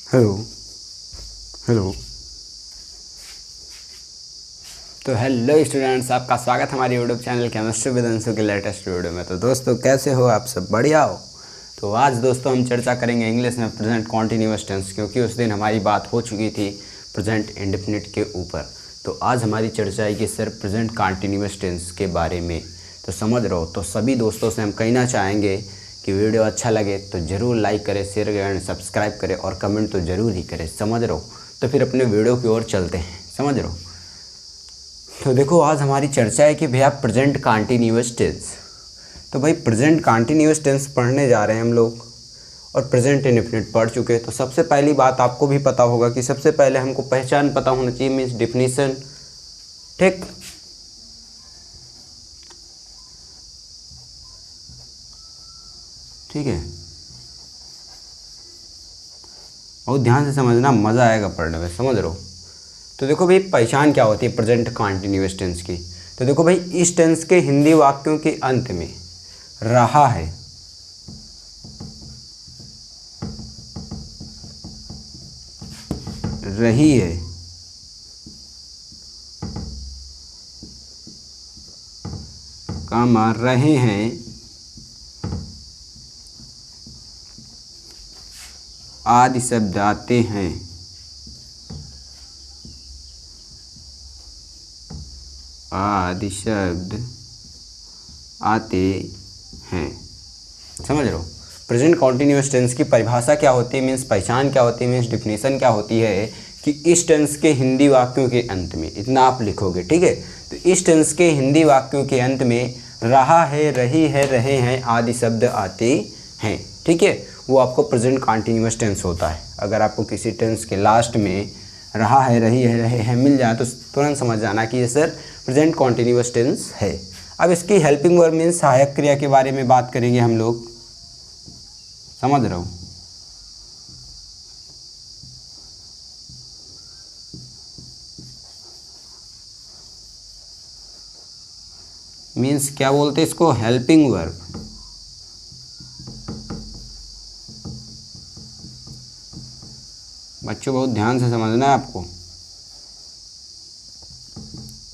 Hello hello. तो hello students, आपका स्वागत हमारे YouTube channel chemistry with Anshu के लेटेस्ट वीडियो में। तो दोस्तों कैसे हो आप सब? बढ़िया हो? तो आज दोस्तों हम चर्चा करेंगे इंग्लिश में प्रेजेंट कॉन्टिन्यूअस टेंस, क्योंकि उस दिन हमारी बात हो चुकी थी प्रेजेंट इंडेफिनिट के ऊपर। तो आज हमारी चर्चा है कि सर प्रेजेंट कॉन्टिन्यूअस टेंस के बारे में तो समझ रहे हो। तो सभी दोस्तों से हम कहना चाहेंगे कि वीडियो अच्छा लगे तो ज़रूर लाइक करें, शेयर करें, सब्सक्राइब करें और कमेंट तो ज़रूर ही करें। समझ रहे हो? तो फिर अपने वीडियो की ओर चलते हैं। समझ रहे हो? तो देखो आज हमारी चर्चा है कि भैया प्रेजेंट कॉन्टिन्यूअस टेंस। तो भाई प्रेजेंट कॉन्टिन्यूअस टेंस पढ़ने जा रहे हैं हम लोग और प्रेजेंट इंडेफिनिट पढ़ चुके हैं। तो सबसे पहली बात आपको भी पता होगा कि सबसे पहले हमको पहचान पता होना चाहिए, मीन्स डिफिनीशन। ठीक, ठीक है। बहुत ध्यान से समझना, मज़ा आएगा पढ़ने में। समझ रहे हो? तो देखो भाई पहचान क्या होती है प्रेजेंट कॉन्टिन्यूअस टेंस की। तो देखो भाई इस टेंस के हिंदी वाक्यों के अंत में रहा है, रही है, कामा रहे हैं आदि शब्द आते हैं। आदि शब्द आते हैं। समझ रहे हो? प्रेजेंट कॉन्टिन्यूअस टेंस की परिभाषा क्या होती है, मीन्स पहचान क्या होती है, मीन्स डिफिनीशन क्या होती है कि इस टेंस के हिंदी वाक्यों के अंत में, इतना आप लिखोगे। ठीक है? तो इस टेंस के हिंदी वाक्यों के अंत में रहा है, रही है, रहे हैं आदि शब्द आते हैं। ठीक है? वो आपको प्रेजेंट कॉन्टिन्यूअस टेंस होता है। अगर आपको किसी टेंस के लास्ट में रहा है, रही है, रहे हैं मिल जाए तो तुरंत समझ जाना कि ये सर प्रेजेंट कॉन्टिन्यूअस टेंस है। अब इसकी हेल्पिंग वर्ब मीन्स सहायक क्रिया के बारे में बात करेंगे हम लोग। समझ रहे हो? मीन्स क्या बोलते हैं इसको? Helping verb. बच्चों बहुत ध्यान से समझना है आपको।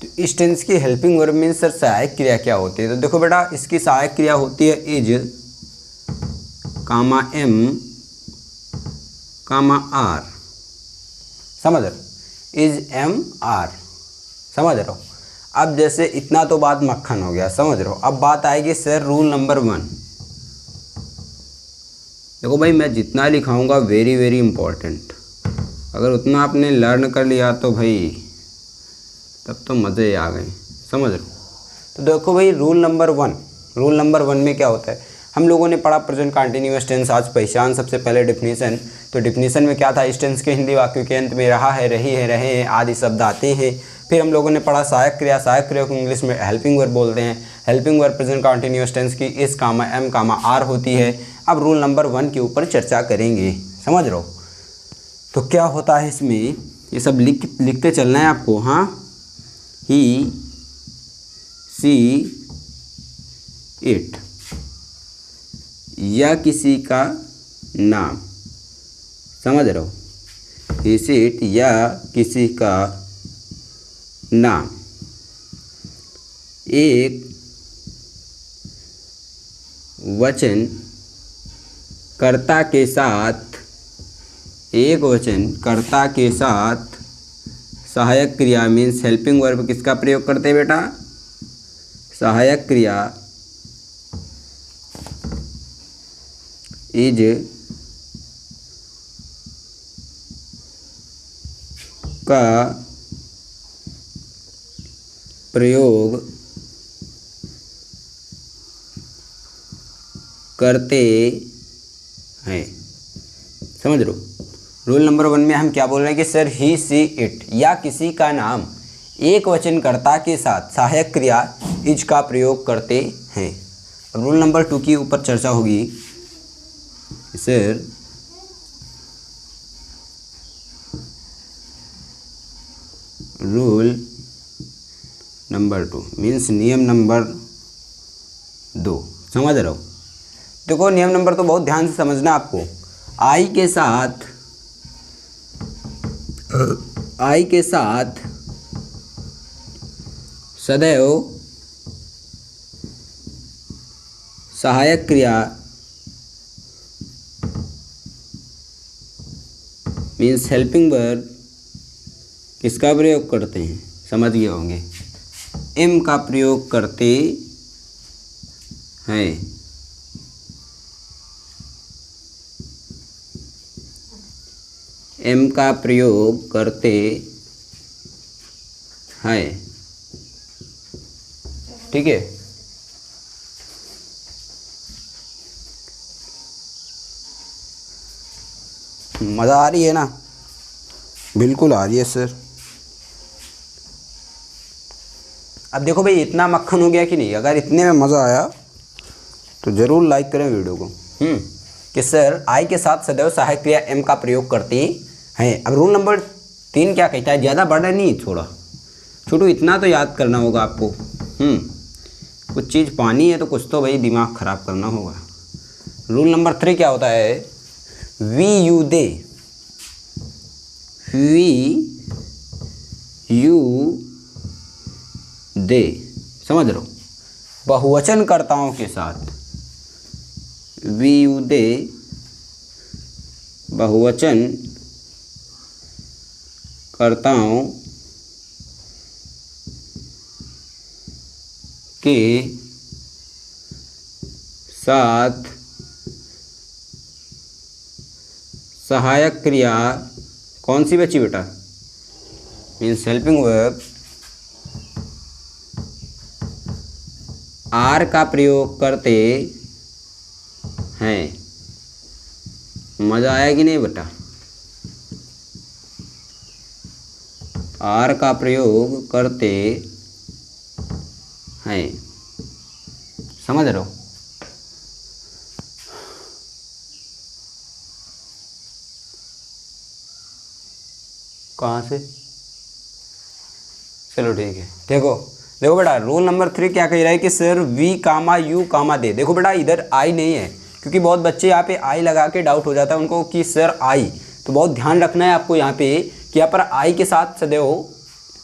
तो इस टेंस की हेल्पिंग वर्ब मीन्स सर सहायक क्रिया क्या होती है? तो देखो बेटा इसकी सहायक क्रिया होती है is comma am comma are. समझ रहे हो? Is am are. समझ रहे हो? अब जैसे इतना तो बात मक्खन हो गया। समझ रहे हो? अब बात आएगी सर रूल नंबर 1। देखो भाई मैं जितना लिखाऊंगा वेरी वेरी इंपॉर्टेंट, अगर उतना आपने लर्न कर लिया तो भाई तब तो मज़े आ गए। समझ रहे हो? तो देखो भाई रूल नंबर 1, रूल नंबर 1 में क्या होता है? हम लोगों ने पढ़ा प्रेजेंट कॉन्टिन्यूअस टेंस, आज पहचान, सबसे पहले डिफिनीशन। तो डिफिनीशन में क्या था? इस टेंस के हिंदी वाक्यों के अंत में रहा है, रही है, रहे हैं आदि शब्द आते हैं। फिर हम लोगों ने पढ़ा सहायक क्रिया, सहायक क्रिया को इंग्लिश में हेल्पिंग वर्ब बोलते हैं। Helping verb present continuous tense की इस कामा एम कामा आर होती है। अब रूल नंबर 1 के ऊपर चर्चा करेंगे। समझ रहे हो? तो क्या होता है इसमें, ये सब लिखते चलना है आपको। हाँ, ही सी इट, या किसी का नाम। समझ रहे हो? ही सी इट या किसी का नाम एक वचन कर्ता के साथ, एक वचन कर्ता के साथ सहायक क्रिया मीन्स हेल्पिंग वर्ब किसका प्रयोग करते हैं बेटा? सहायक क्रिया इज का प्रयोग करते हैं। समझ लो, रूल नंबर 1 में हम क्या बोल रहे हैं कि सर ही सी इट या किसी का नाम एक वचन कर्ता के साथ सहायक क्रिया इज का प्रयोग करते हैं। अब रूल नंबर 2 की ऊपर चर्चा होगी। सर रूल नंबर 2 मीन्स नियम नंबर 2। समझ रहे हो? देखो नियम नंबर तो बहुत ध्यान से समझना आपको। आई के साथ आई के साथ सदैव सहायक क्रिया मीन्स हेल्पिंग वर्ब किसका प्रयोग करते हैं, समझ गए होंगे, एम का प्रयोग करते हैं। एम का प्रयोग करते हैं, ठीक है। मज़ा आ रही है ना? बिल्कुल आ रही है सर। अब देखो भाई, इतना मक्खन हो गया कि नहीं? अगर इतने में मज़ा आया तो ज़रूर लाइक करें वीडियो को। कि सर आई के साथ सदैव सहायक क्रिया एम का प्रयोग करते हैं। अब रूल नंबर 3 क्या कहता है? ज़्यादा बड़ा नहीं, थोड़ा छोटू, इतना तो याद करना होगा आपको। कुछ चीज़ पानी है तो कुछ तो भाई दिमाग ख़राब करना होगा। रूल नंबर 3 क्या होता है? We you they, we you they, समझ रहे हो? बहुवचनकर्ताओं के साथ वी यू दे बहुवचन कर्ताओं के साथ सहायक क्रिया कौन सी बची बेटा? मीन्स हेल्पिंग वर्ब आर का प्रयोग करते हैं। मज़ा आया कि नहीं बेटा? आर का प्रयोग करते हैं, समझ रहे हो? कहाँ से? चलो ठीक है। देखो बेटा, रूल नंबर 3 क्या कह रहा है कि सर वी कामा यू कामा दे। देखो बेटा, इधर आई नहीं है, क्योंकि बहुत बच्चे यहाँ पे आई लगा के डाउट हो जाता है उनको कि सर आई, तो बहुत ध्यान रखना है आपको यहाँ पे कि यहाँ पर आई के साथ सदैव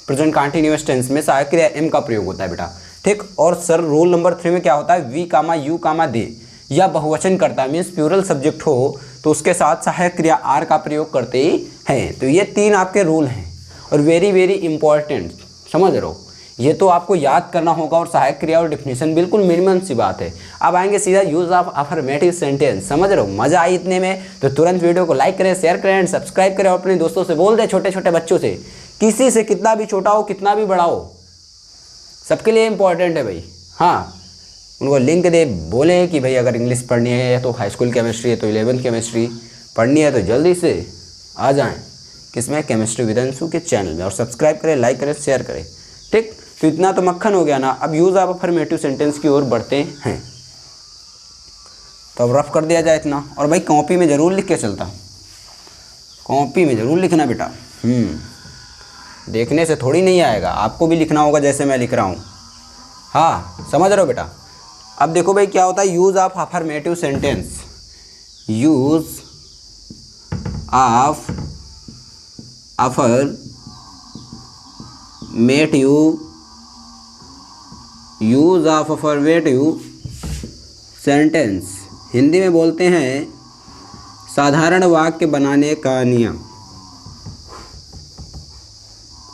प्रेजेंट कंटीन्यूअस टेंस में सहायक क्रिया एम का प्रयोग होता है बेटा, ठीक। और सर रूल नंबर 3 में क्या होता है? वी कामा यू कामा दे या बहुवचन करता है, मीन्स प्लूरल सब्जेक्ट हो तो उसके साथ सहायक क्रिया आर का प्रयोग करते हैं। तो ये 3 आपके रूल हैं और वेरी वेरी इंपॉर्टेंट, समझ रहे हो? ये तो आपको याद करना होगा। और सहायक क्रिया और डिफिनेशन बिल्कुल मिनिमम सी बात है। अब आएंगे सीधा यूज ऑफ अफर्मेटिव सेंटेंस, समझ रहे हो? मजा आई इतने में तो तुरंत वीडियो को लाइक करें, शेयर करें एंड सब्सक्राइब करें और अपने दोस्तों से बोल दें, छोटे छोटे बच्चों से, किसी से कितना भी छोटा हो कितना भी बड़ा हो, सबके लिए इंपॉर्टेंट है भाई। हाँ, उनको लिंक दे, बोले कि भाई अगर इंग्लिश पढ़नी है तो हाई स्कूल केमिस्ट्री है तो 11th केमिस्ट्री पढ़नी है तो जल्दी से आ जाएं किसमें? केमिस्ट्री विद अंशु के चैनल में, और सब्सक्राइब करें, लाइक करें, शेयर करें, ठीक। तो इतना तो मक्खन हो गया ना। अब यूज ऑफ अफर्मेटिव सेंटेंस की ओर बढ़ते हैं। तो अब रफ कर दिया जाए इतना, और भाई कॉपी में ज़रूर लिख के चलता, कॉपी में ज़रूर लिखना बेटा। देखने से थोड़ी नहीं आएगा, आपको भी लिखना होगा जैसे मैं लिख रहा हूँ। हाँ, समझ रहे हो बेटा? अब देखो भाई क्या होता है use of affirmative sentence. Use of affirmative, use of affirmative sentence Hindi में बोलते हैं साधारण वाक्य बनाने का नियम,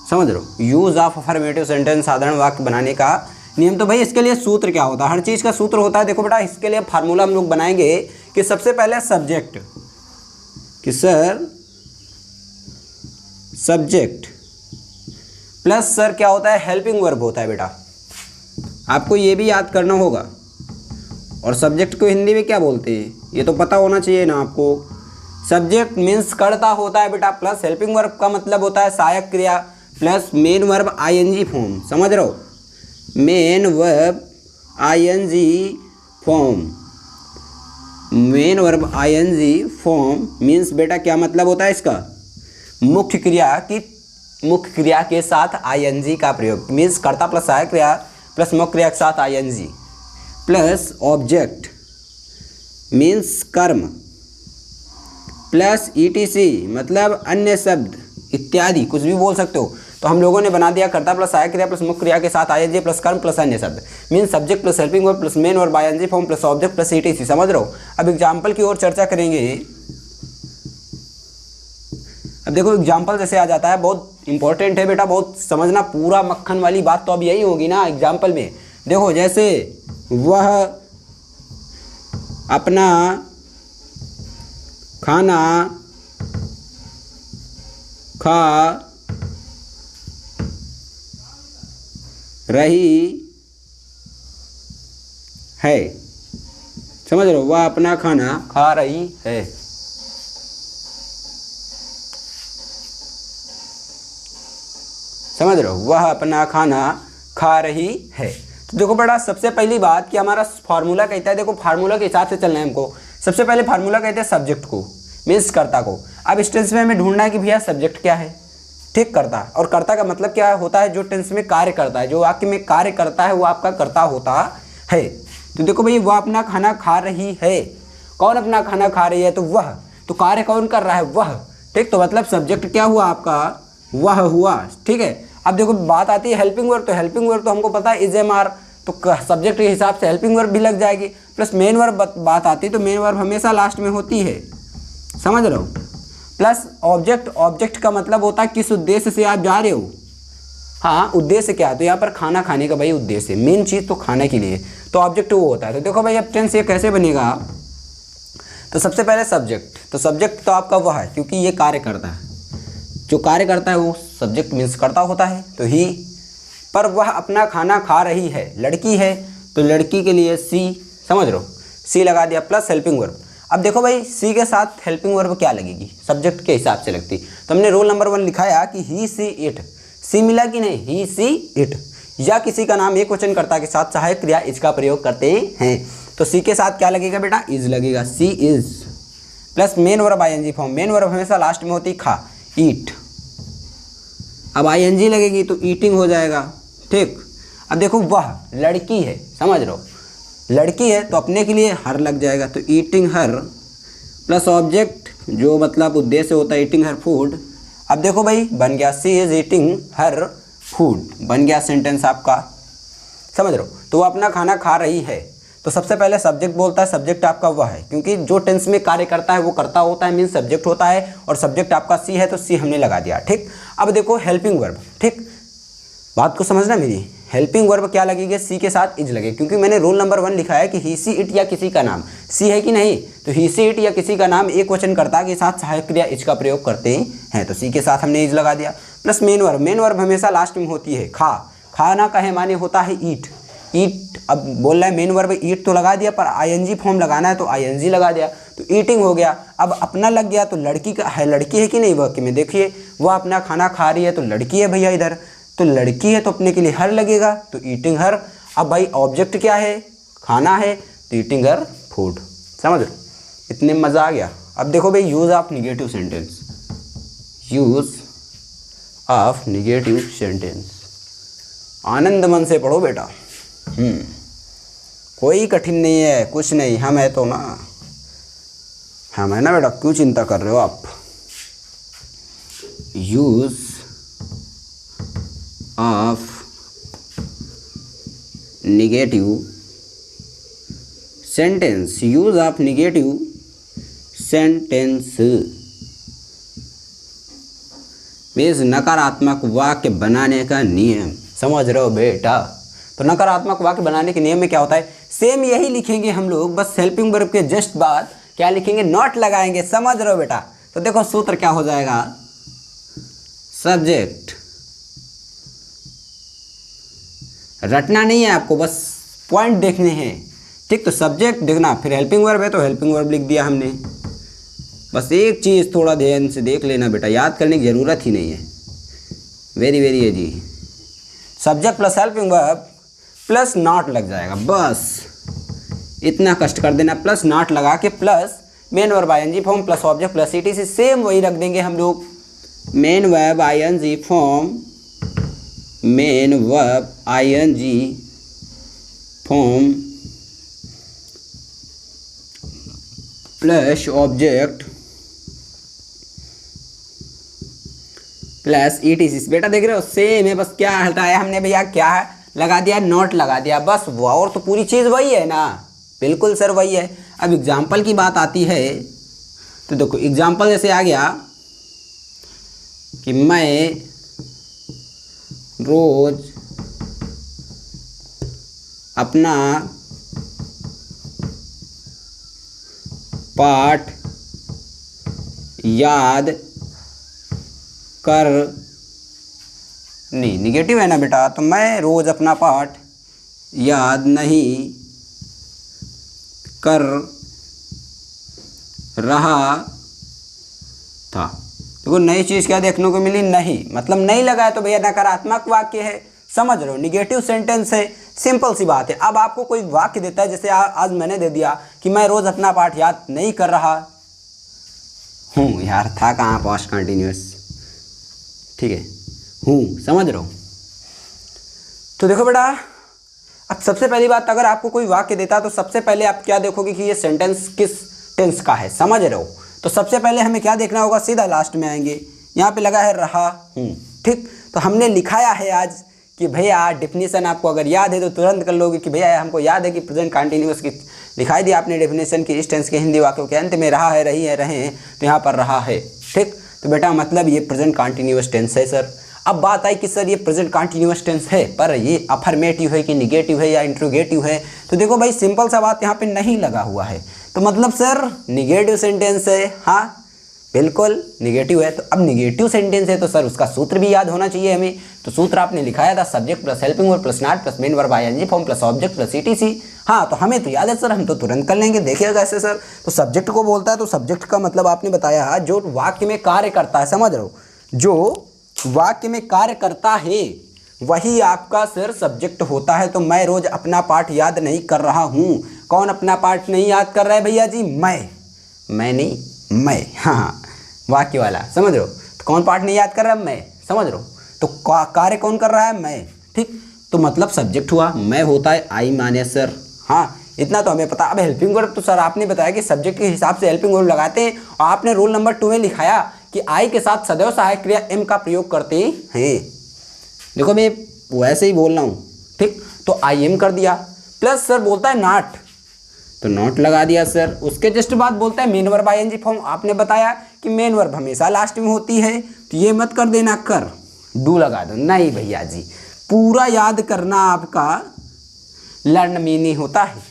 समझ रहे हो? यूज ऑफ अफर्मेटिव सेंटेंस साधारण वाक्य बनाने का नियम। तो भाई इसके लिए सूत्र क्या होता है? हर चीज़ का सूत्र होता है। देखो बेटा, इसके लिए फार्मूला हम लोग बनाएंगे कि सबसे पहले सब्जेक्ट, कि सर सब्जेक्ट प्लस सर क्या होता है? हेल्पिंग वर्ब होता है बेटा, आपको ये भी याद करना होगा। और सब्जेक्ट को हिंदी में क्या बोलते हैं ये तो पता होना चाहिए ना आपको। सब्जेक्ट मीन्स कर्ता होता है बेटा, प्लस हेल्पिंग वर्ब का मतलब होता है सहायक क्रिया, plus main verb ING form, समझ रहे हो? Main verb ING form, main verb ING form means बेटा क्या मतलब होता है इसका? मुख्य क्रिया के साथ आईएनजी का प्रयोग, मीन्स कर्ता प्लस सहायक क्रिया प्लस मुख्य क्रिया के साथ आईएनजी, प्लस ऑब्जेक्ट मीन्स कर्म, प्लस ईटीसी मतलब अन्य शब्द, इत्यादि कुछ भी बोल सकते हो। तो हम लोगों ने बना दिया कर्ता प्लस सहायक क्रिया प्लस मुख्य क्रिया के साथ आईएनजी प्लस कर्म प्लस अन्य शब्द, mean subject plus helping verb plus main verb ING form plus object plus ETC. समझ रहे हो। अब एग्जाम्पल की ओर चर्चा करेंगे। अब देखो एग्जाम्पल जैसे आ जाता है, बहुत इंपॉर्टेंट है बेटा, बहुत समझना, पूरा मक्खन वाली बात तो अब यही होगी ना एग्जाम्पल में। देखो जैसे वह अपना खाना खा रही है। समझ रहे हो, वह अपना खाना खा रही है। समझ रहे हो, वह अपना खाना खा रही है। तो देखो बेटा, सबसे पहली बात कि हमारा फार्मूला कहता है, देखो फार्मूला के हिसाब से चलना है हमको। सबसे पहले फार्मूला कहते हैं सब्जेक्ट को, मीन्स कर्ता को। अब इस टेंस में हमें ढूंढना है कि भैया सब्जेक्ट क्या है, ठीक, कर्ता। और कर्ता का मतलब क्या होता है, जो टेंस में कार्य करता है, जो वाक्य में कार्य करता है वो आपका कर्ता होता है। तो देखो भाई, वह अपना खाना खा रही है, कौन अपना खाना खा रही है, तो वह, तो कार्य कौन कर रहा है, वह, ठीक। तो मतलब सब्जेक्ट क्या हुआ आपका, वह हुआ, ठीक है। अब देखो बात आती है हेल्पिंग वर्ब, तो हेल्पिंग वर्ब तो हमको पता है इज एम आर, तो सब्जेक्ट के हिसाब से हेल्पिंग वर्ब भी लग जाएगी। प्लस मेन वर्ब बात आती है, तो मेन वर्ब हमेशा लास्ट में होती है। समझ रहे हो। प्लस ऑब्जेक्ट, ऑब्जेक्ट का मतलब होता है किस उद्देश्य से आप जा रहे हो। हाँ, उद्देश्य क्या है, तो यहाँ पर खाना खाने का भाई उद्देश्य, मेन चीज़ तो खाने के लिए, तो ऑब्जेक्ट वो होता है। तो देखो भाई अब टेंस ये कैसे बनेगा, तो सबसे पहले सब्जेक्ट, तो सब्जेक्ट तो आपका वह है क्योंकि ये कार्य करता है, जो कार्य करता है वो सब्जेक्ट मीन्स करता होता है, तो ही। पर वह अपना खाना खा रही है, लड़की है, तो लड़की के लिए सी, समझ रहे हो, सी लगा दिया प्लस हेल्पिंग वर्ब। अब देखो भाई, सी के साथ हेल्पिंग वर्ब क्या लगेगी, सब्जेक्ट के हिसाब से लगती। तो हमने रोल नंबर 1 लिखाया कि ही सी इट, सी मिला कि नहीं, ही सी इट। या किसी का नाम एक वचन कर्ता के साथ सहायक क्रिया इज का प्रयोग करते हैं, तो सी के साथ क्या लगेगा बेटा, इज लगेगा, see is plus main verb ING form, main verb हमेशा लास्ट में होती, खा, ईट। अब आईएनजी लगेगी तो ईटिंग हो जाएगा, ठीक। अब देखो वह लड़की है, समझ रहे हो, लड़की है तो अपने के लिए हर लग जाएगा, तो ईटिंग हर प्लस ऑब्जेक्ट जो मतलब उद्देश्य होता है ईटिंग हर फूड। अब देखो भाई बन गया, सी इज ईटिंग हर फूड, बन गया सेंटेंस आपका। समझ रहे हो, तो वो अपना खाना खा रही है। तो सबसे पहले सब्जेक्ट बोलता है, सब्जेक्ट आपका वह है क्योंकि जो टेंस में कार्य करता है वो करता होता है, मीन सब्जेक्ट होता है, और सब्जेक्ट आपका सी है तो सी हमने लगा दिया, ठीक। अब देखो हेल्पिंग वर्ब, ठीक, बात को समझना मेरी। हेल्पिंग वर्ब क्या लगेगी, सी के साथ इज लगे, क्योंकि मैंने रोल नंबर 1 लिखा है कि ही सी इट या किसी का नाम, सी है कि नहीं, तो ही सी इट या किसी का नाम एक वचन कर्ता के साथ सहायक क्रिया इज का प्रयोग करते हैं, तो सी के साथ हमने इज लगा दिया। Plus main verb, main verb हमेशा लास्ट में होती है, खा, खाना कहे माने होता है ईट, ईट। अब बोल रहा है मेन वर्ब ईट तो लगा दिया, पर आईएनजी फॉर्म लगाना है तो आईएनजी लगा दिया, तो ईटिंग हो गया। अब अपना लग गया, तो लड़की का है, लड़की है कि नहीं वाक्य में, देखिए वह अपना खाना खा रही है तो लड़की है भैया इधर, तो लड़की है तो अपने के लिए हर लगेगा, तो ईटिंग हर। अब भाई ऑब्जेक्ट क्या है, खाना है, तो ईटिंग हर फूड। समझ लो, इतने मज़ा आ गया। अब देखो भाई use of negative sentence, use of negative sentence, आनंद मन से पढ़ो बेटा, कोई कठिन नहीं है, कुछ नहीं, हम है तो ना, हम है ना बेटा, क्यों चिंता कर रहे हो आप। Use of negative sentence, use of negative sentence means नकारात्मक वाक्य बनाने का नियम। समझ रहे हो बेटा, तो नकारात्मक वाक्य बनाने के नियम में क्या होता है, सेम यही लिखेंगे हम लोग, बस हेल्पिंग वर्ब के जस्ट बाद क्या लिखेंगे, नॉट लगाएंगे। समझ रहे हो बेटा, तो देखो सूत्र क्या हो जाएगा, सब्जेक्ट, रटना नहीं है आपको, बस पॉइंट देखने हैं, ठीक। तो सब्जेक्ट देखना, फिर हेल्पिंग वर्ब है तो हेल्पिंग वर्ब लिख दिया हमने। बस एक चीज़ थोड़ा ध्यान से देख लेना बेटा, याद करने की ज़रूरत ही नहीं है, वेरी वेरी है जी। Subject plus helping verb plus not लग जाएगा, बस इतना कष्ट कर देना, प्लस नॉट लगा के plus main verb ING form plus object plus ETC, same वही रख देंगे हम लोग, main verb ING form, main verb ING form plus object plus ETC। बेटा देख रहे हो सेम है, बस क्या हटाया हमने भैया, क्या है लगा दिया, नॉट लगा दिया, बस वो, और तो पूरी चीज़ वही है ना। बिल्कुल सर वही है। अब एग्जाम्पल की बात आती है तो देखो एग्जाम्पल जैसे आ गया कि मैं रोज अपना पाठ याद कर, नहीं निगेटिव है ना बेटा, तो मैं रोज अपना पाठ याद नहीं कर रहा था। देखो नई चीज़ क्या देखने को मिली, नहीं, मतलब नहीं लगा है तो भैया नकारात्मक वाक्य है, समझ रहे हो, निगेटिव सेंटेंस है, सिंपल सी बात है। अब आपको कोई वाक्य देता है, जैसे आज मैंने दे दिया कि मैं रोज़ अपना पाठ याद नहीं कर रहा हूँ, यार था कहाँ पास्ट कंटिन्यूअस, ठीक है, हूँ, समझ रहे हो। तो देखो बेटा, अब सबसे पहली बात, अगर आपको कोई वाक्य देता तो सबसे पहले आप क्या देखोगे कि ये सेंटेंस किस टेंस का है, समझ रहे हो। तो सबसे पहले हमें क्या देखना होगा, सीधा लास्ट में आएंगे, यहाँ पे लगा है रहा हूँ, ठीक। तो हमने लिखाया है आज कि भैया डेफिनेशन आपको अगर याद है तो तुरंत कर लोगे कि भैया हमको याद है कि प्रेजेंट कंटिन्यूअस की दिखाई दी आपने डेफिनेशन की, इस टेंस के हिंदी वाक्यों के अंत में रहा है, रही है, रहे हैं, तो यहाँ पर रहा है, ठीक। तो बेटा मतलब ये प्रेजेंट कंटिन्यूअस टेंस है सर। अब बात आई कि सर ये प्रेजेंट कंटिन्यूअस टेंस है, पर ये अफर्मेटिव है कि निगेटिव है या इंट्रोगेटिव है, तो देखो भाई सिंपल सा बात, यहाँ पे नहीं लगा हुआ है, तो मतलब सर निगेटिव सेंटेंस है। हाँ बिल्कुल निगेटिव है। तो अब निगेटिव सेंटेंस है तो सर उसका सूत्र भी याद होना चाहिए हमें। तो सूत्र आपने लिखाया था subject plus helping verb plus not plus main verb ING form plus object plus ETC। हाँ तो हमें तो याद है सर, हम तो तुरंत कर लेंगे। देखिएगा कैसे सर, तो सब्जेक्ट को बोलता है तो सब्जेक्ट का मतलब आपने बताया जो वाक्य में कार्य करता है, समझ रहे हो, जो वाक्य में कार्य करता है वही आपका सर सब्जेक्ट होता है। तो मैं रोज अपना पाठ याद नहीं कर रहा हूँ, कौन अपना पाठ नहीं याद कर रहा है भैया जी, मैं नहीं, मैं, हाँ वाक्य वाला, समझ रहे हो। तो कौन पाठ नहीं याद कर रहा है, मैं, समझ रहे हो। तो कार्य कौन कर रहा है, मैं, ठीक। तो मतलब सब्जेक्ट हुआ, मैं होता है आई माने सर, हाँ इतना तो हमें पता। अब हेल्पिंग वर्ब तो सर आपने बताया कि सब्जेक्ट के हिसाब से हेल्पिंग वर्ब लगाते हैं, और आपने रोल नंबर 2 में लिखाया कि आई के साथ सदैव सहायक क्रिया एम का प्रयोग करते हैं। देखो मैं वैसे ही बोल रहा हूँ, ठीक। तो आई एम कर दिया, प्लस सर बोलता है नॉट, तो नॉट लगा दिया सर। उसके जस्ट बाद बोलता है मेन वर्ब आईएनजी फॉर्म, आपने बताया कि मेन वर्ब हमेशा लास्ट में होती है, तो ये मत कर देना कर, डू लगा दो। नहीं भैया जी, पूरा याद करना आपका लर्न मीनी होता है।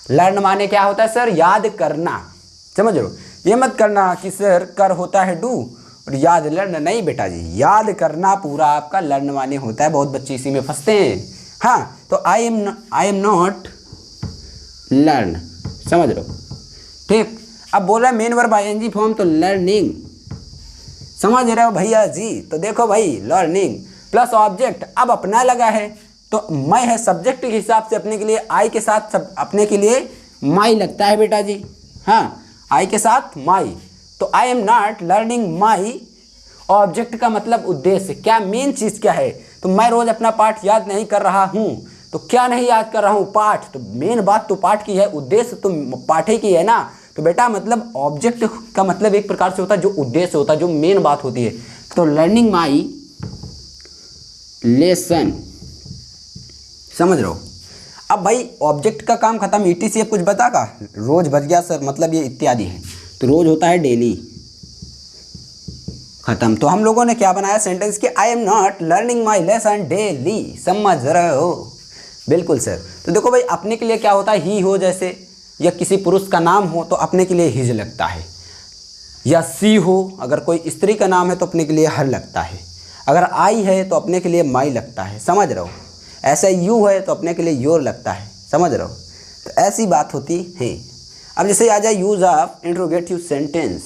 लर्न माने क्या होता है सर, याद करना, समझ लो। ये मत करना कि सर कर होता है डू और याद लर्न, नहीं बेटा जी, याद करना पूरा आपका लर्न माने होता है। बहुत बच्चे इसी में फंसते हैं। हाँ तो आई एम नॉट लर्न, समझ लो, ठीक। अब बोल रहा है मेन वर्ब आईएनजी फॉर्म, तो लर्निंग, समझ रहे हो भैया जी। तो देखो भाई लर्निंग प्लस ऑब्जेक्ट, अब अपना लगा है तो मैं है सब्जेक्ट के हिसाब से अपने के लिए आई के साथ सब अपने के लिए माई लगता है बेटा जी। हाँ आई के साथ माई, तो I am not learning my. Object का मतलब उद्देश्य, क्या मेन चीज़ क्या है, तो मैं रोज अपना पाठ याद नहीं कर रहा हूँ, तो क्या नहीं याद कर रहा हूँ, पाठ। तो मेन बात तो पाठ की है, उद्देश्य तो पाठ ही की है ना। तो बेटा मतलब ऑब्जेक्ट का मतलब एक प्रकार से होता है जो उद्देश्य होता है, जो मेन बात होती है। तो लर्निंग माई लेसन, समझ रहे हो। अब भाई ऑब्जेक्ट का काम खत्म, ETC कुछ बता का, रोज बच गया सर, मतलब ये इत्यादि है, तो रोज होता है डेली, खत्म। तो हम लोगों ने क्या बनाया सेंटेंस कि I am not learning my lesson daily, समझ रहे हो। बिल्कुल सर। तो देखो भाई अपने के लिए क्या होता है, ही हो जैसे, या किसी पुरुष का नाम हो तो अपने के लिए हिज लगता है, या सी हो, अगर कोई स्त्री का नाम है तो अपने के लिए हर लगता है, अगर आई है तो अपने के लिए माई लगता है, समझ रहे हो। ऐसा यू है तो अपने के लिए योर लगता है, समझ रहे हो। तो ऐसी बात होती है। अब जैसे आ जाए यूज ऑफ इंट्रोगेटिव सेंटेंस।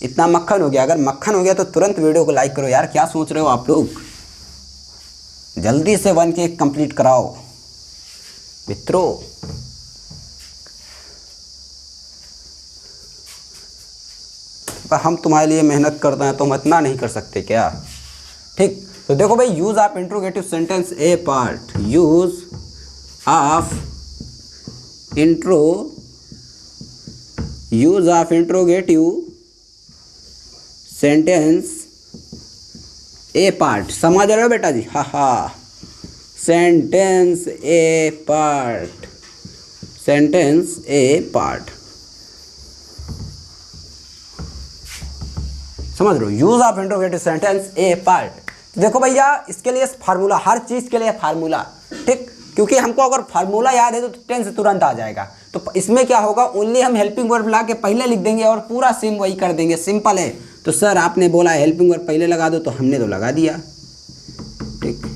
इतना मक्खन हो गया, अगर मक्खन हो गया तो तुरंत वीडियो को लाइक करो यार, क्या सोच रहे हो आप लोग, जल्दी से 1 के कंप्लीट कराओ मित्रों। पर हम तुम्हारे लिए मेहनत करते हैं तो हम इतना नहीं कर सकते क्या, ठीक। तो देखो भाई use of interrogative sentence A part, use of interrogative sentence A part, समझ रहे हो बेटा जी? हाँ हाँ, सेंटेंस ए पार्ट, सेंटेंस ए पार्ट, समझ रहे हो? Use of interrogative sentence A part. देखो भैया इसके लिए फार्मूला, हर चीज के लिए फार्मूला, ठीक, क्योंकि हमको अगर फार्मूला याद है तो टेंस तुरंत आ जाएगा। तो इसमें क्या होगा, ओनली हम हेल्पिंग वर्ब ला के पहले लिख देंगे और पूरा सेम वही कर देंगे, सिंपल है। तो सर आपने बोला हेल्पिंग वर्ब पहले लगा दो, तो हमने तो लगा दिया, ठीक,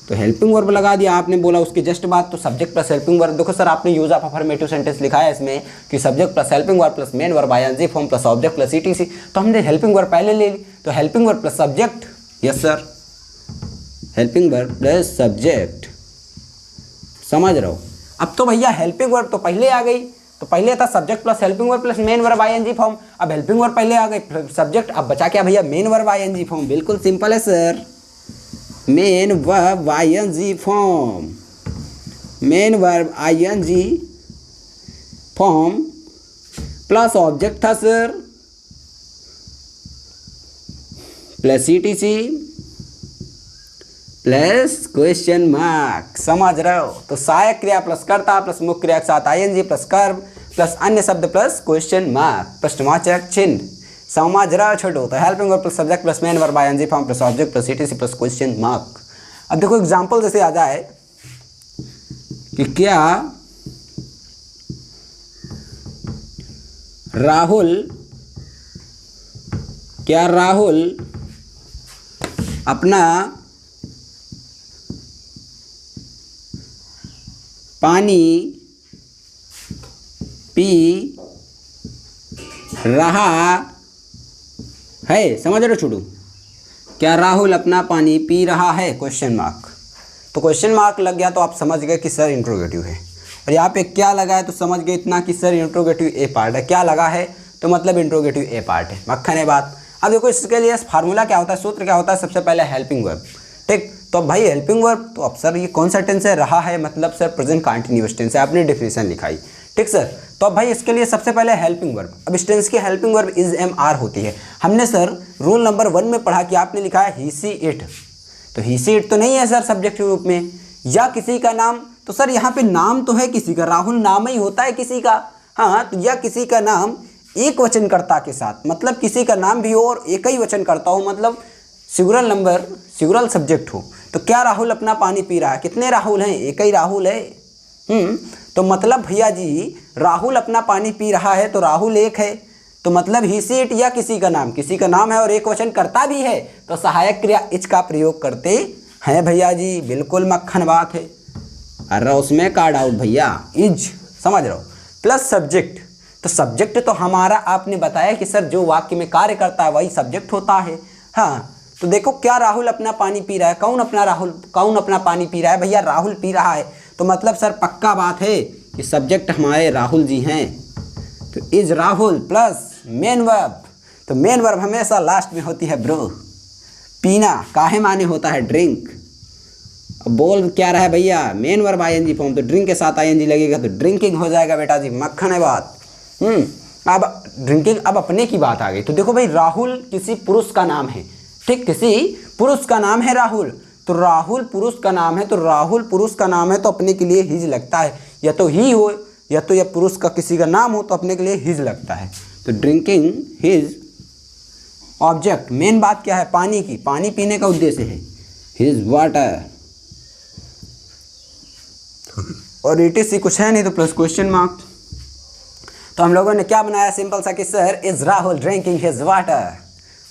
तो हेल्पिंग वर्ब लगा दिया। आपने बोला उसके जस्ट बाद तो सब्जेक्ट प्लस हेल्पिंग वर्ब। देखो सर आपने यूज ऑफ अफर्मेटिव सेंटेंस लिखा है इसमें कि subject plus helping verb plus main verb ING form plus object plus ETC, तो हमने हेल्पिंग वर्ब पहले ले ली, तो helping verb plus subject, yes sir, helping verb plus subject, समझ रहे हो? अब तो भैया हेल्पिंग वर्ब तो पहले आ गई, तो पहले था subject plus helping verb plus main verb ING form, अब हेल्पिंग वर्ब पहले आ गई, सब्जेक्ट, अब बचा क्या भैया, मेन वर्ब आईएनजी फॉर्म। बिल्कुल सिंपल है sir, main verb ING form, main verb ING form plus object था sir plus ETC plus question mark, समझ रहे हो? तो सहायक क्रिया प्लस कर्ता प्लस मुख्य क्रिया के साथ आईएनजी प्लस कर्म प्लस अन्य शब्द प्लस क्वेश्चन मार्क, प्रश्नवाचक चिन्ह, समझ रहे हो छोटो? तो helping verb plus subject plus main verb ING form plus object plus ETC plus question mark. अब देखो एग्जांपल जैसे आ जाए कि क्या राहुल अपना पानी पी रहा है, समझ रहे हो छोटू? क्या राहुल अपना पानी पी रहा है, क्वेश्चन मार्क। तो क्वेश्चन मार्क लग गया तो आप समझ गए कि सर इंट्रोगेटिव है, और यहाँ पे क्या लगा है तो समझ गए इतना कि सर इंट्रोगेटिव ए पार्ट है, क्या लगा है तो मतलब इंट्रोगेटिव ए पार्ट है, मक्खन है बात। अब देखो इसके लिए फार्मूला क्या होता है, सूत्र क्या होता है, सबसे पहले हेल्पिंग वर्ब, ठीक। तो अब भाई हेल्पिंग वर्ब, तो अब सर ये कौन सा टेंस है, रहा है, मतलब सर प्रेजेंट कंटीन्यूअस टेंस है, आपने डेफिनेशन लिखाई, ठीक सर। तो अब भाई इसके लिए सबसे पहले हेल्पिंग वर्ब, अब इस टेंस की helping verb is am are होती है। हमने सर रूल नंबर 1 में पढ़ा कि आपने लिखा है ही सी इट, तो ही सी इट तो नहीं है सर सब्जेक्ट के रूप में, या किसी का नाम, तो सर यहाँ पे नाम तो है किसी का, राहुल नाम ही होता है किसी का, हाँ, तो या किसी का नाम एक वचनकर्ता के साथ, मतलब किसी का नाम भी हो और एक ही वचनकर्ता हो, मतलब सिंगुलर नंबर, सिंगुलर सब्जेक्ट हो। तो क्या राहुल अपना पानी पी रहा है, कितने राहुल हैं, एक ही राहुल है, तो मतलब भैया जी राहुल अपना पानी पी रहा है तो राहुल एक है, तो मतलब ही सी इट या किसी का नाम है और एक वचन करता भी है, तो सहायक क्रिया इच का प्रयोग करते हैं भैया जी, बिल्कुल मक्खन बात है। अरे उसमें का डाउट भैया, इज, समझ रहे हो, प्लस सब्जेक्ट, तो सब्जेक्ट तो हमारा आपने बताया कि सर जो वाक्य में कार्य करता है वही सब्जेक्ट होता है, हाँ। तो देखो क्या राहुल अपना पानी पी रहा है, कौन अपना पानी पी रहा है, भैया राहुल पी रहा है, तो मतलब सर पक्का बात है कि सब्जेक्ट हमारे राहुल जी हैं, तो is Rahul plus main verb, तो मेन वर्ब हमेशा लास्ट में होती है ब्रो, पीना काहे माने होता है ड्रिंक, अब बोल क्या रहा है भैया, मेन वर्ब आईएनजी फॉर्म, तो ड्रिंक के साथ आईएनजी लगेगा तो ड्रिंकिंग हो जाएगा बेटा जी, मक्खन है बात। अब ड्रिंकिंग, अब अपने की बात आ गई, तो देखो भाई राहुल किसी पुरुष का नाम है, ठीक, किसी पुरुष का नाम है राहुल, तो राहुल पुरुष का नाम है, तो राहुल पुरुष का नाम है तो अपने के लिए हिज लगता है, या तो ही हो या तो या पुरुष का किसी का नाम हो तो अपने के लिए हिज लगता है, तो ड्रिंकिंग हिज ऑब्जेक्ट, मेन बात क्या है, पानी की, पानी पीने का उद्देश्य है, हिज वाटर, और ETC कुछ है नहीं तो प्लस क्वेश्चन मार्क। तो हम लोगों ने क्या बनाया, सिंपल सा कि sir is Rahul drinking his water.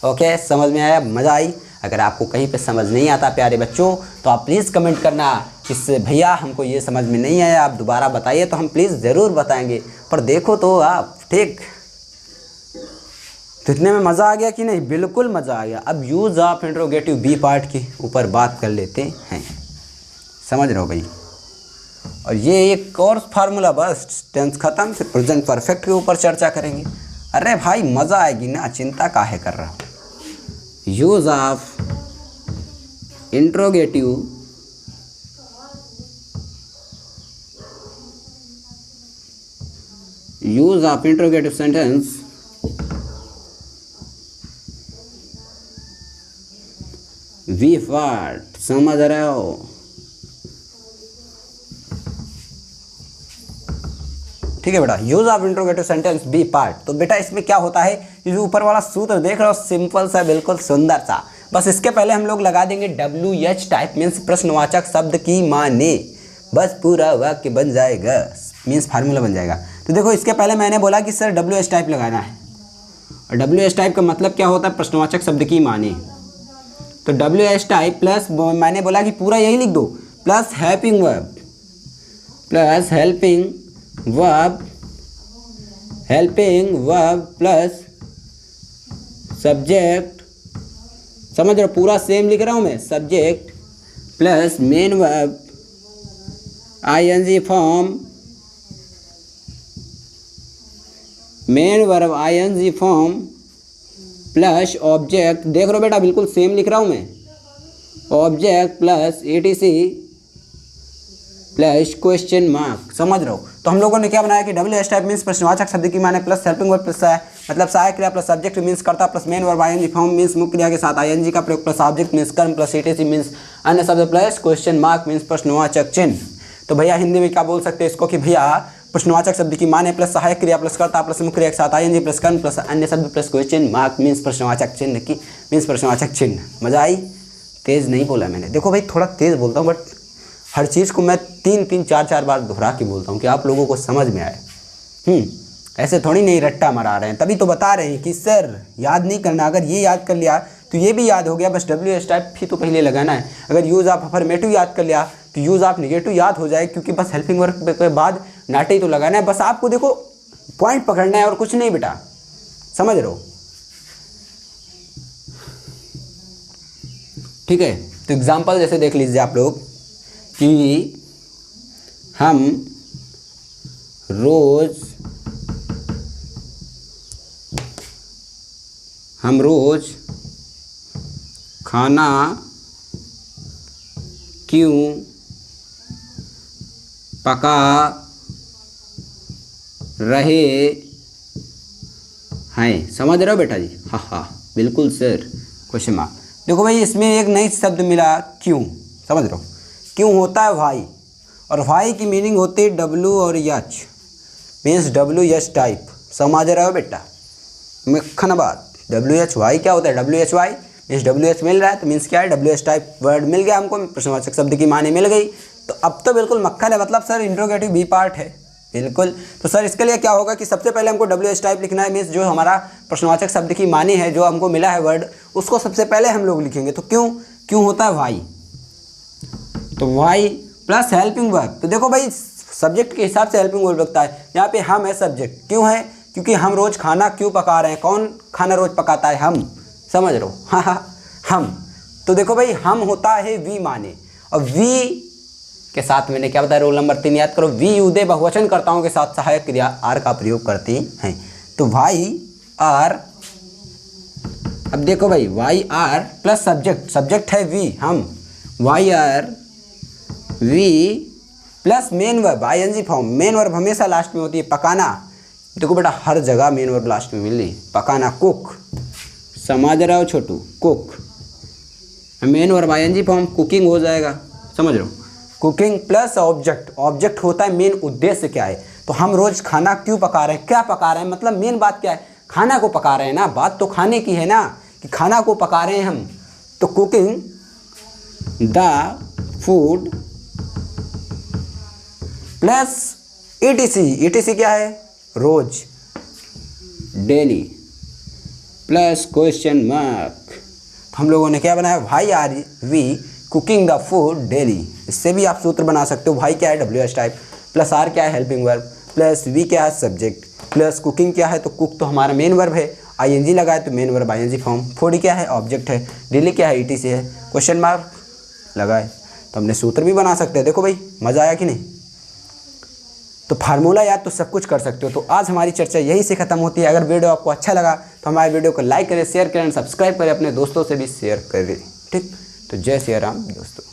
Okay, समझ में आया, मज़ा आई। अगर आपको कहीं पे समझ नहीं आता प्यारे बच्चों तो आप प्लीज़ कमेंट करना कि भैया हमको ये समझ में नहीं आया, आप दोबारा बताइए, तो हम प्लीज़ ज़रूर बताएंगे। पर देखो तो आप, ठीक, तो इतने में मज़ा आ गया कि नहीं, बिल्कुल मज़ा आ गया। अब use of interrogative B part के ऊपर बात कर लेते हैं, समझ रहे हो भाई। और ये एक और फार्मूला, बस टेंस खत्म, फिर प्रेजेंट परफेक्ट के ऊपर चर्चा करेंगे। अरे भाई मज़ा आएगी ना, चिंता काहे कर रहा हो। Use of interrogative sentence B part, समझ रहे हो। ठीक है बेटा, use of interrogative sentence B part. तो बेटा इसमें क्या होता है, ये जो ऊपर वाला सूत्र देख रहे हो सिंपल सा, बिल्कुल सुंदर सा। बस इसके पहले हम लोग लगा देंगे WH टाइप मीन्स प्रश्नवाचक शब्द की माने, बस पूरा वाक्य बन जाएगा, मीन्स फार्मूला बन जाएगा। तो देखो इसके पहले मैंने बोला कि सर WH टाइप लगाना है, और WH टाइप का मतलब क्या होता है, प्रश्नवाचक शब्द की माने। तो WH टाइप प्लस मैंने बोला कि पूरा यही लिख दो, plus helping verb, plus helping verb plus subject, समझ रहे हो, पूरा सेम लिख रहा हूँ मैं, subject plus main verb ING फॉर्म, main verb ING form plus object, देख रहे हो बेटा बिल्कुल सेम लिख रहा हूँ मैं, object plus ETC plus question mark, समझ रहे हो। तो हम लोगों ने क्या बनाया कि WH टाइप मीन्स प्रश्नवाचक शब्द की माने प्लस हेल्पिंग वर्ब प्लस मतलब सहायक क्रिया प्लस सब्जेक्ट मीन्स कर्ता plus main verb ING form means मुख्य क्रिया के साथ ING का प्रयोग प्लस ऑब्जेक्ट मीन्स कर्म प्लस ETC मीन्स अन्य शब्द प्लस क्वेश्चन मार्क मीन्स प्रश्नवाचक चिन्ह। तो भैया हिंदी में क्या बोल सकते हैं इसको कि भैया प्रश्नवाचक शब्द की माने प्लस सहायक क्रिया प्लस कर्ता प्लस मुख्य क्रिया के साथ ING प्लस कर्म प्लस अन्य शब्द प्लस क्वेश्चन मार्क मीन्स प्रश्नवाचक चिन्ह की मीन्स प्रश्नवाचक चिन्ह। मजा आई? तेज नहीं बोला मैंने, देखो भाई थोड़ा तेज बोलता हूँ बट हर चीज़ को मैं 3-3 4-4 बार दोहरा के बोलता हूँ कि आप लोगों को समझ में आए। ऐसे थोड़ी नहीं रट्टा मरा रहे हैं, तभी तो बता रहे हैं कि सर याद नहीं करना, अगर ये याद कर लिया तो ये भी याद हो गया, बस WH टाइप भी तो पहले लगाना है। अगर यूज़ ऑफ अफर्मेटिव याद कर लिया तो यूज़ ऑफ निगेटिव याद हो जाए, क्योंकि बस हेल्पिंग वर्ब के बाद नाटे तो लगाना है। बस आपको देखो पॉइंट पकड़ना है और कुछ नहीं बेटा, समझ रहे हो। ठीक है, तो एग्जाम्पल जैसे देख लीजिए आप लोग कि हम रोज खाना क्यों पका रहे हैं, समझ रहे हो बेटा जी। हाँ बिल्कुल सर, क्वेश्चन मार्क। देखो भाई इसमें एक नई शब्द मिला क्यों, समझ रहे हो। क्यों होता है वाई, और वाई की मीनिंग होती है W और H मीन्स WH टाइप, समझ रहे हो बेटा। मक्खन बात, WH वाई क्या होता है, WH वाई मीन्स WH मिल रहा है तो मीन्स क्या है, WH टाइप वर्ड मिल गया हमको, प्रश्नवाचक शब्द की माने मिल गई। तो अब तो बिल्कुल मक्खन है, मतलब सर इंट्रोगेटिव बी पार्ट है बिल्कुल। तो सर इसके लिए क्या होगा कि सबसे पहले हमको WH टाइप लिखना है, मीन्स जो हमारा प्रश्नवाचक शब्द की माने है जो हमको मिला है वर्ड, उसको सबसे पहले हम लोग लिखेंगे। तो क्यों होता है वाई, तो वाई प्लस हेल्पिंग वर्ब। तो देखो भाई सब्जेक्ट के हिसाब से हेल्पिंग वर्ब लगता है, यहाँ पे हम है सब्जेक्ट, क्यों है क्योंकि हम रोज़ खाना क्यों पका रहे हैं, कौन खाना रोज़ पकाता है, हम, समझ रहे हो। हाँ हम। तो देखो भाई हम होता है वी माने, और वी के साथ मैंने क्या बताया, रोल नंबर 3 याद करो, वी युदे बहुवचन कर्ताओं के साथ सहायक क्रिया आर का प्रयोग करती हैं। तो वाई आर, अब देखो भाई वाई आर प्लस सब्जेक्ट है वी, हम, why are we plus main verb ING फॉर्म, मेन वर्ब हमेशा लास्ट में होती है, पकाना। देखो बेटा हर जगह मेन वर्ब लास्ट में मिल रही, पकाना, कुक, समझ रहे हो छोटू, cook, main verb ING form, cooking हो जाएगा, समझ रहे हो। कुकिंग प्लस ऑब्जेक्ट होता है मेन उद्देश्य क्या है, तो हम रोज़ खाना क्यों पका रहे हैं, क्या पका रहे हैं, मतलब मेन बात क्या है, खाना को पका रहे हैं ना, बात तो खाने की है ना, कि खाना को पका रहे हैं हम। तो cooking the food plus ETC क्या है, रोज, डेली प्लस क्वेश्चन मार्क। हम लोगों ने क्या बनाया, why are we cooking the food daily. इससे भी आप सूत्र बना सकते हो, वाई क्या है WH टाइप, प्लस आर क्या है हेल्पिंग वर्ब, प्लस वी क्या है सब्जेक्ट, प्लस कुकिंग क्या है, तो कुक तो हमारा मेन वर्ब है, ING लगाए तो main verb ING form, food क्या है ऑब्जेक्ट है, डेली क्या है ETC है, क्वेश्चन मार्क लगाए तो हमने सूत्र भी बना सकते हैं। देखो भाई मज़ा आया कि नहीं। तो फार्मूला याद तो सब कुछ कर सकते हो। तो आज हमारी चर्चा यहीं से खत्म होती है। अगर वीडियो आपको अच्छा लगा तो हमारे वीडियो को लाइक करें, शेयर करें, सब्सक्राइब करें, अपने दोस्तों से भी शेयर करें। ठीक, तो जय श्री राम दोस्तों।